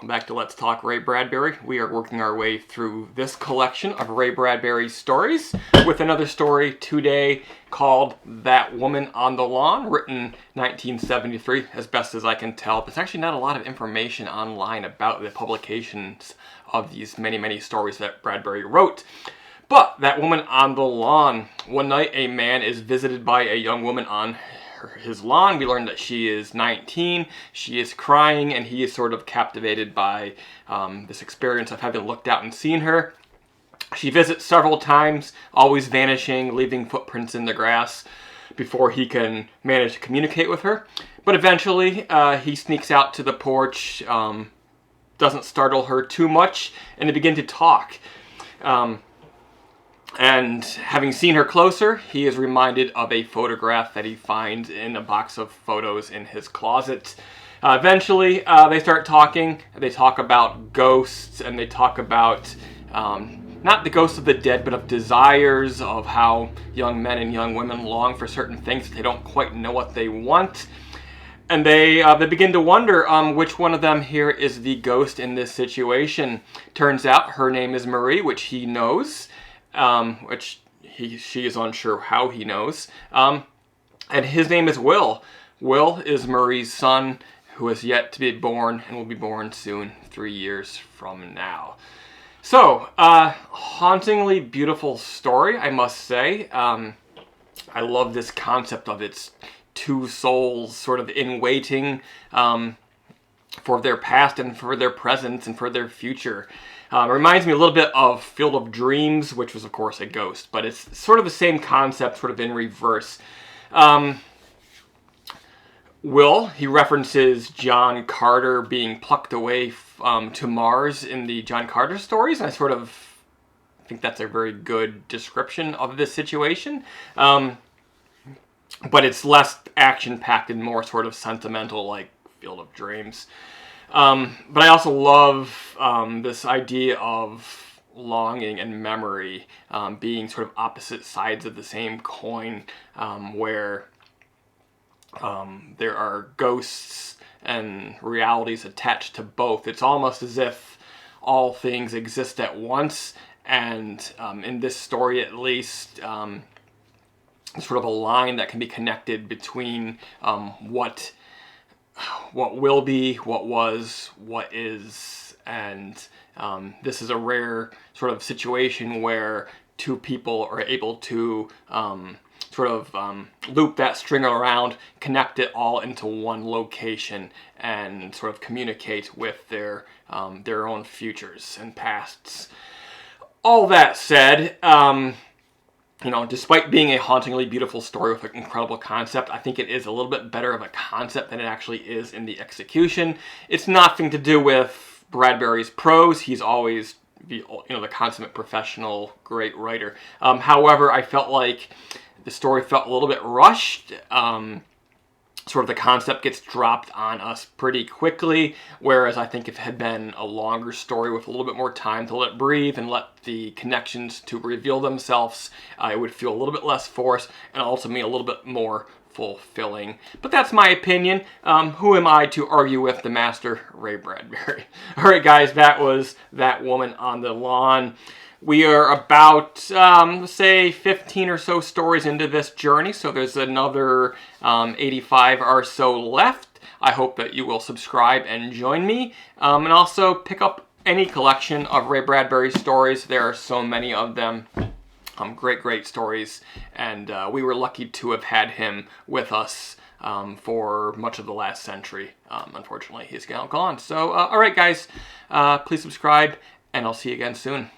welcome back to Let's Talk Ray Bradbury. We are working our way through this collection of Ray Bradbury stories with another story today called That Woman on the Lawn, written 1973, as best as I can tell. There's actually not a lot of information online about the publications of these many stories that Bradbury wrote. But That Woman on the Lawn. One night, a man is visited by a young woman on his lawn. We learn that she is 19, she is crying, and he is sort of captivated by this experience of having looked out and seen her. She visits several times, always vanishing, leaving footprints in the grass before he can manage to communicate with her. But eventually, he sneaks out to the porch, doesn't startle her too much, and they begin to talk. And having seen her closer, he is reminded of a photograph that he finds in a box of photos in his closet. Eventually, they start talking. They talk about ghosts, and they talk about not the ghosts of the dead, but of desires, of how young men and young women long for certain things that they don't quite know what they want. And they begin to wonder which one of them here is the ghost in this situation. Turns out her name is Marie, which he knows. Which she is unsure how he knows. And his name is Will. Will is Marie's son, who is yet to be born and will be born soon, 3 years from now. So, hauntingly beautiful story, I must say. I love this concept of its two souls sort of in waiting for their past and for their present and for their future. It reminds me a little bit of Field of Dreams, which was, of course, a ghost, but it's sort of the same concept, sort of in reverse. Will, he references John Carter being plucked away to Mars in the John Carter stories, and I sort of think that's a very good description of this situation. But it's less action-packed and more sort of sentimental, like Field of Dreams. But I also love this idea of longing and memory being sort of opposite sides of the same coin, where there are ghosts and realities attached to both. It's almost as if all things exist at once, and in this story at least, sort of a line that can be connected between what will be, what was, what is, and this is a rare sort of situation where two people are able to loop that string around, connect it all into one location, and sort of communicate with their own futures and pasts. All that said, despite being a hauntingly beautiful story with an incredible concept, I think it is a little bit better of a concept than it actually is in the execution. It's nothing to do with Bradbury's prose. He's always the consummate professional, great writer. However, I felt like the story felt a little bit rushed. Sort of the concept gets dropped on us pretty quickly, whereas I think if it had been a longer story with a little bit more time to let it breathe and let the connections to reveal themselves, it would feel a little bit less forced and ultimately a little bit more fulfilling. But that's my opinion. Who am I to argue with the master, Ray Bradbury? All right, guys, that was That Woman on the Lawn. We are about, let's say, 15 or so stories into this journey, so there's another 85 or so left. I hope that you will subscribe and join me, and also pick up any collection of Ray Bradbury stories. There are so many of them. Great stories, and we were lucky to have had him with us for much of the last century. Unfortunately, he's now gone. So, all right, guys, please subscribe, and I'll see you again soon.